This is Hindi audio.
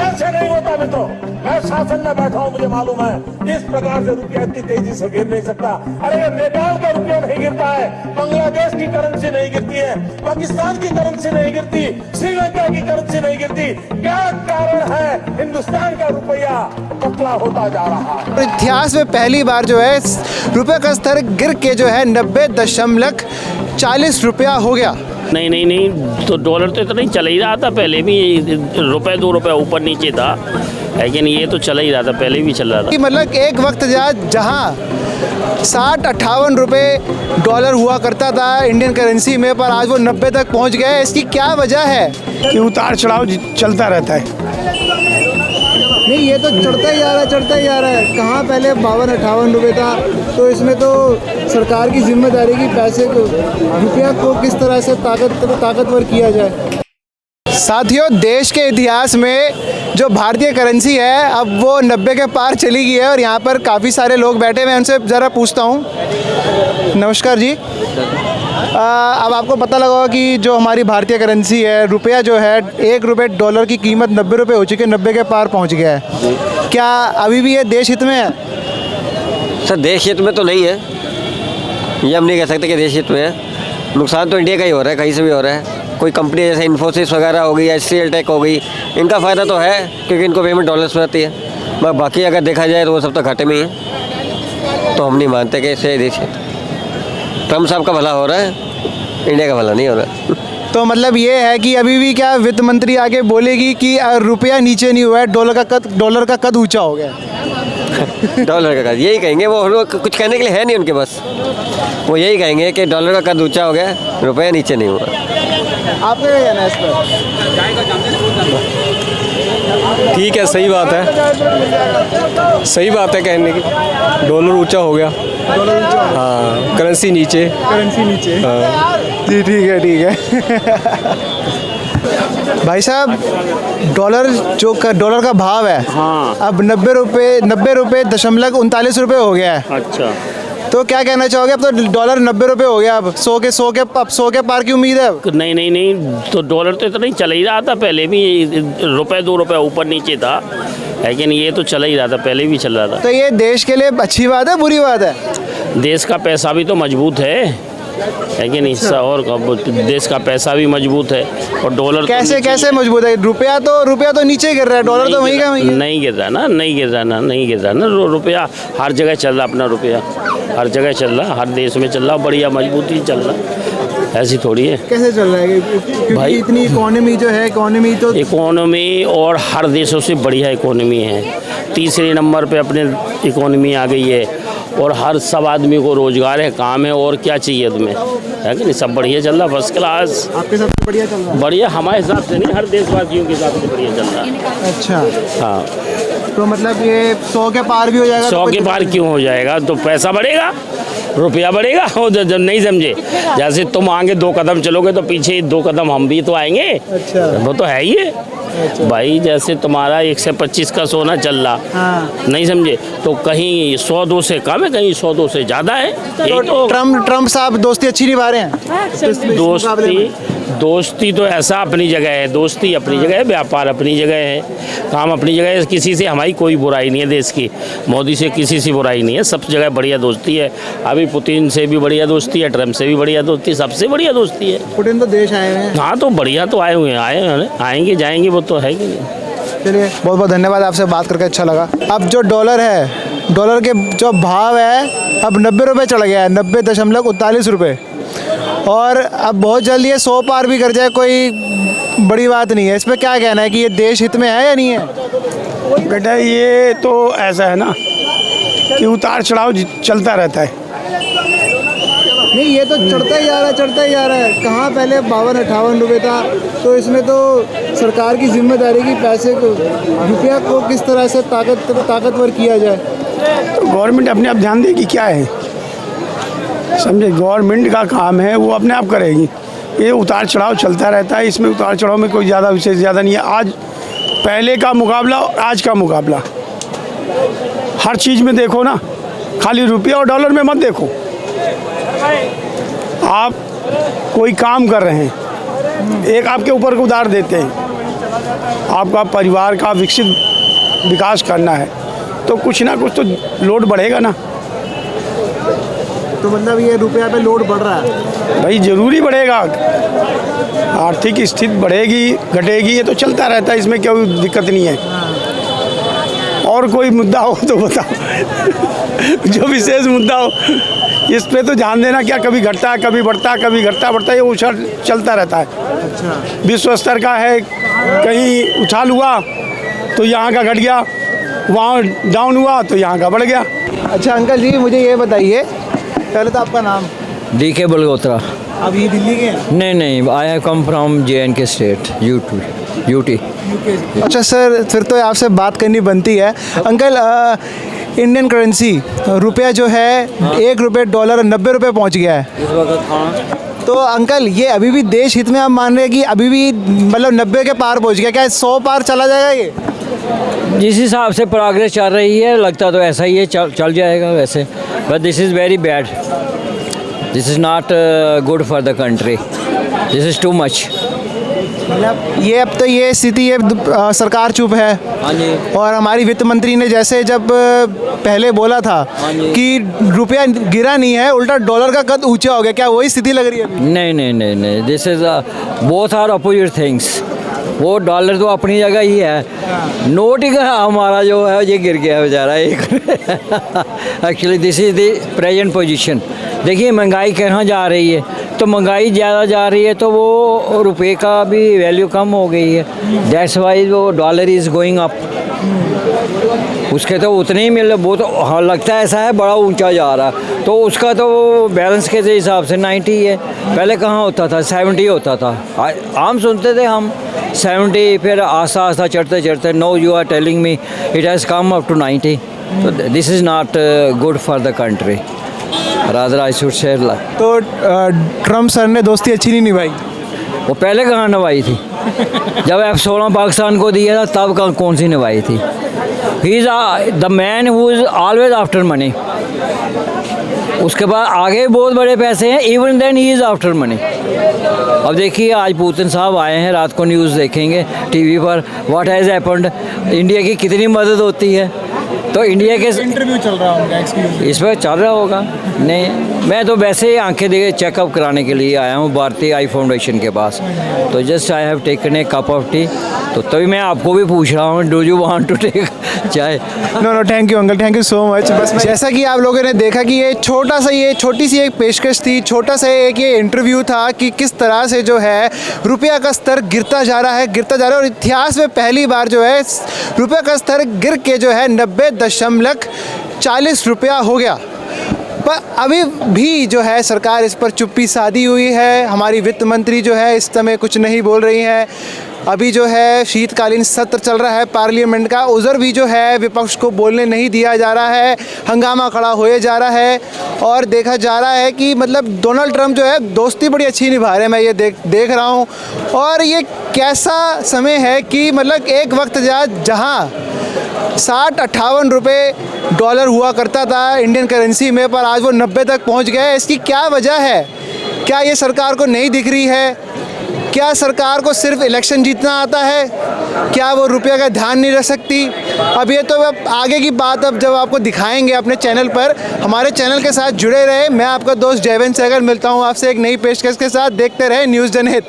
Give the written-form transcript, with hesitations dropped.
ऐसे नहीं होता मित्रों। मैं शासन में बैठा हूं, मुझे मालूम है इस प्रकार से रुपया इतनी तेजी से गिर नहीं सकता। अरे नेपाल का रुपया नहीं गिरता है, बांग्लादेश की करेंसी नहीं गिरती है, पाकिस्तान की करेंसी नहीं गिरती, श्रीलंका की करेंसी नहीं गिरती। क्या कारण है? हिंदुस्तान का रुपया पतला होता जा रहा है। इतिहास में पहली बार जो है रुपये का स्तर गिर के जो है 90.40 रुपया हो गया। नहीं, तो डॉलर तो इतना ही चल ही रहा था पहले भी, रुपए 2 रुपए ऊपर नीचे था, लेकिन ये तो चला ही रहा था, पहले भी चल रहा था। मतलब एक वक्त जहाँ 60-58 रुपये डॉलर हुआ करता था इंडियन करेंसी में, पर आज वो 90 तक पहुँच गया है। इसकी क्या वजह है? कि उतार चढ़ाव चलता रहता है। नहीं, ये तो चढ़ता ही जा रहा है। कहाँ पहले 52-58 रुपये था, तो इसमें तो सरकार की जिम्मेदारी की पैसे को, रुपया को किस तरह से ताकतवर किया जाए। साथियों, देश के इतिहास में जो भारतीय करेंसी है अब वो 90 के पार चली गई है और यहाँ पर काफ़ी सारे लोग बैठे हुए हैं। उनसे ज़रा पूछता हूँ। नमस्कार जी। अब आपको पता लगा होगा कि जो हमारी भारतीय करेंसी है, रुपया जो है, 1 रुपये डॉलर की कीमत 90 रुपये हो चुकी है, 90 के पार पहुँच गया है। क्या अभी भी ये देश हित में है? सर, देश हित में तो नहीं है, ये हम नहीं कह सकते कि देश हित में है। नुकसान तो इंडिया का ही हो रहा है, कहीं से भी हो रहा है। कोई कंपनी जैसे इन्फोसिस वगैरह हो गई या HCL हो गई, इनका फ़ायदा तो है क्योंकि इनको पेमेंट डॉलर्स में आती है, मगर बाकी अगर देखा जाए तो वो सब तो घाटे में ही है। तो हम नहीं मानते कि इससे देश हित। ट्रम्प साहब का भला हो रहा है, इंडिया का भला नहीं हो रहा है। तो मतलब ये है कि अभी भी क्या वित्त मंत्री आके बोलेगी कि रुपया नीचे नहीं हुआ है, डॉलर का कद ऊंचा हो गया? डॉलर का कद यही कहेंगे, वो कुछ कहने के लिए है नहीं उनके बस। वो यही कहेंगे कि डॉलर का कद ऊंचा हो गया, रुपया नीचे नहीं हुआ। आपका क्या कहना है इस पर? ठीक है, सही बात है, सही बात है कहने की। डॉलर ऊंचा हो गया, हाँ, करेंसी नीचे। हाँ। जी ठीक है। भाई साहब, डॉलर का भाव है, हाँ, अब 90.39 रुपये हो गया है। अच्छा, तो क्या कहना चाहोगे? अब तो डॉलर 90 रुपये हो गया, अब 100 के पार की उम्मीद है अब? नहीं, तो डॉलर तो इतना ही चल ही रहा था पहले भी, रुपए 2 रुपए ऊपर नीचे था, लेकिन ये तो चला ही रहा था, पहले भी चल रहा था। तो ये देश के लिए अच्छी बात है, बुरी बात है? देश का पैसा भी तो मजबूत है, लेकिन हिस्सा और देश का पैसा भी मजबूत है, और डॉलर कैसे मजबूत है? रुपया तो नीचे गिर रहा है, डॉलर तो वहीं का वहीं है। नहीं गिर रहा ना। रुपया हर जगह चल रहा, अपना रुपया हर जगह चल रहा, हर देश में चल रहा, बढ़िया मजबूती चल रहा, ऐसी थोड़ी है। कैसे चल रहा है? भाई इतनी इकोनॉमी जो है, इकोनॉमी और हर देशों से बढ़िया इकोनॉमी है, 3रे नंबर पे अपने इकोनॉमी आ गई है, और हर सब आदमी को रोजगार है, काम है, और क्या चाहिए तुम्हें, है कि नहीं? सब बढ़िया चल रहा, फर्स्ट क्लास। आपके साथ बढ़िया चल रहा है? बढ़िया हमारे हिसाब से नहीं, हर देशवासियों के हिसाब से बढ़िया चल रहा है। अच्छा, हाँ। तो मतलब ये 100 के पार भी हो जाएगा? 100 के पार क्यों हो जाएगा? तो पैसा बढ़ेगा, रुपया बढ़ेगा। जब नहीं समझे, जैसे तुम आगे 2 कदम चलोगे तो पीछे 2 कदम हम भी तो आएंगे। अच्छा, वो तो है ही है। अच्छा। भाई जैसे तुम्हारा 125 का सोना चल रहा, हाँ, नहीं समझे, तो कहीं 100-2 से कम है, कहीं 100-2 से ज़्यादा है। तो ट्रम्प साहब दोस्ती अच्छी निभा रहे हैं? दोस्ती तो ऐसा अपनी जगह है, दोस्ती अपनी जगह है, व्यापार अपनी जगह है, काम अपनी जगह है। किसी से हमारी कोई बुराई नहीं है, देश की मोदी से किसी से बुराई नहीं है, सब जगह बढ़िया दोस्ती है। अभी पुतिन से भी बढ़िया दोस्ती है, ट्रम्प से भी बढ़िया दोस्ती, सबसे बढ़िया दोस्ती है। पुतिन तो देश आए हुए हैं। हाँ, तो बढ़िया तो आए हुए हैं, आएंगे जाएंगे, वो तो है कि नहीं। चलिए, बहुत बहुत धन्यवाद, आपसे बात करके अच्छा लगा। अब जो डॉलर है, डॉलर के जो भाव है अब 90 रुपये चढ़ गया है, 90.39 रुपये, और अब बहुत जल्दी ये 100 पार भी कर जाए, कोई बड़ी बात नहीं है। इस पर क्या कहना है कि ये देश हित में है या नहीं है? बेटा, ये तो ऐसा है ना कि उतार चढ़ाव चलता रहता है। नहीं, ये तो चढ़ता ही जा रहा है। कहाँ पहले 52-58 रुपये था, तो इसमें तो सरकार की जिम्मेदारी की पैसे को, रुपया को किस तरह से ताकतवर किया जाए। तो गवर्नमेंट अपने आप ध्यान देगी, क्या है, समझे? गवर्नमेंट का काम है, वो अपने आप करेगी। ये उतार चढ़ाव चलता रहता है, इसमें उतार चढ़ाव में कोई ज़्यादा विशेष ज़्यादा नहीं है। आज पहले का मुकाबला और आज का मुकाबला, हर चीज़ में देखो ना, खाली रुपया और डॉलर में मत देखो। आप कोई काम कर रहे हैं, एक आपके ऊपर को उधार देते हैं, आपका परिवार का विकास करना है तो कुछ ना कुछ तो लोड बढ़ेगा ना। तो मतलब ये रुपया पे लोड बढ़ रहा है। भाई ज़रूरी बढ़ेगा, आर्थिक स्थिति बढ़ेगी घटेगी ये तो चलता रहता है, इसमें कोई दिक्कत नहीं है। और कोई मुद्दा हो तो बताओ जो विशेष मुद्दा हो इस पे तो ध्यान देना। क्या कभी घटता है कभी बढ़ता है, कभी घटता बढ़ता है, ये उछाल चलता रहता है। अच्छा, विश्व स्तर का है, कहीं उछाल हुआ तो यहाँ का घट गया, वहाँ डाउन हुआ तो यहाँ का बढ़ गया। अच्छा अंकल जी मुझे ये बताइए, पहले तो आपका नाम। DK बलगोत्रा। अब ये दिल्ली के हैं? नहीं, I have come from JNK state, UT। अच्छा सर, फिर तो आपसे बात करनी बनती है। अंकल इंडियन करेंसी रुपया जो है $1 90 रुपये पहुंच गया है इस वक्त। हाँ, तो अंकल ये अभी भी देश हित में आप मान रहे हैं कि अभी भी मतलब 90 के पार पहुंच गया? क्या 100 पार चला जाएगा ये? जिस हिसाब से प्रोग्रेस चल रही है लगता तो ऐसा ही है, चल जाएगा वैसे। But this is very bad, this is not good for the country, this is too much. मतलब ये अब तो ये स्थिति है, सरकार चुप है। हाँ जी। और हमारी वित्त मंत्री ने जैसे जब पहले बोला था हाँ जी। कि रुपया गिरा नहीं है, उल्टा डॉलर का कद ऊंचा हो गया, क्या वही स्थिति लग रही है अभी? नहीं, this is both are opposite things. वो डॉलर तो अपनी जगह ही है, नोट ही हमारा जो है ये गिर गया बेचारा एक। Actually this is the present position. देखिए महंगाई कहाँ जा रही है, तो महंगाई ज़्यादा जा रही है तो वो रुपए का भी वैल्यू कम हो गई है, दैट्स वाई वो डॉलर इज़ गोइंग अप। उसके तो उतने ही मिल, वो तो हाँ लगता है ऐसा है बड़ा ऊंचा जा रहा, तो उसका तो बैलेंस के हिसाब से 90 है। पहले कहाँ होता था, 70 होता था। आम सुनते थे हम 70, फिर आस्ता आस्ता चढ़ते चढ़ते no you are telling me it has come up to 90। तो this is not good for the country, rather I should share. तो ट्रम्प सर ने दोस्ती अच्छी नहीं निभाई? वो पहले कहाँ निभाई थी, जब F-16 पाकिस्तान को दिया था तब कौन सी निभाई थी। He is the man who is always after money. उसके बाद आगे बहुत बड़े पैसे हैं, even then he is after money. अब देखिए आज पुतिन साहब आए हैं, रात को न्यूज़ देखेंगे टीवी पर, व्हाट हैज़ हैपेंड, इंडिया की कितनी मदद होती है। तो इंडिया के इंटरव्यू चल रहा होगा इस पर चल रहा होगा। नहीं, मैं तो वैसे ही आंखें दे चेकअप कराने के लिए आया हूँ भारतीय आई फाउंडेशन के पास। तो just I have taken a cup of tea, तो तभी मैं आपको भी पूछ रहा हूँ, do you want to take chai? No thank you uncle, thank you so much. बस जैसा कि आप लोगों ने देखा कि ये छोटी सी एक पेशकश थी, छोटा सा एक ये इंटरव्यू था कि किस तरह से जो है रुपया का स्तर गिरता जा रहा है और इतिहास में पहली बार जो है रुपये का स्तर गिर के जो है 90.40 रुपया हो गया। पर अभी भी जो है सरकार इस पर चुप्पी साधी हुई है। हमारी वित्त मंत्री जो है इस समय कुछ नहीं बोल रही हैं। अभी जो है शीतकालीन सत्र चल रहा है पार्लियामेंट का, उधर भी जो है विपक्ष को बोलने नहीं दिया जा रहा है, हंगामा खड़ा होए जा रहा है। और देखा जा रहा है कि मतलब डोनाल्ड ट्रंप जो है दोस्ती बड़ी अच्छी निभा रहे हैं, मैं ये देख रहा हूँ। और ये कैसा समय है कि मतलब एक वक्त जहाँ 60-58 रुपये डॉलर हुआ करता था इंडियन करेंसी में, पर आज वो 90 तक पहुँच गया है। इसकी क्या वजह है? क्या ये सरकार को नहीं दिख रही है? क्या सरकार को सिर्फ इलेक्शन जीतना आता है? क्या वो रुपये का ध्यान नहीं रख सकती? अब ये तो अब आगे की बात अब जब आपको दिखाएंगे अपने चैनल पर। हमारे चैनल के साथ जुड़े रहे। मैं आपका दोस्त जयवेंद्र सहगल मिलता हूँ आपसे एक नई पेशकश के साथ। देखते रहे न्यूज़ जनहित।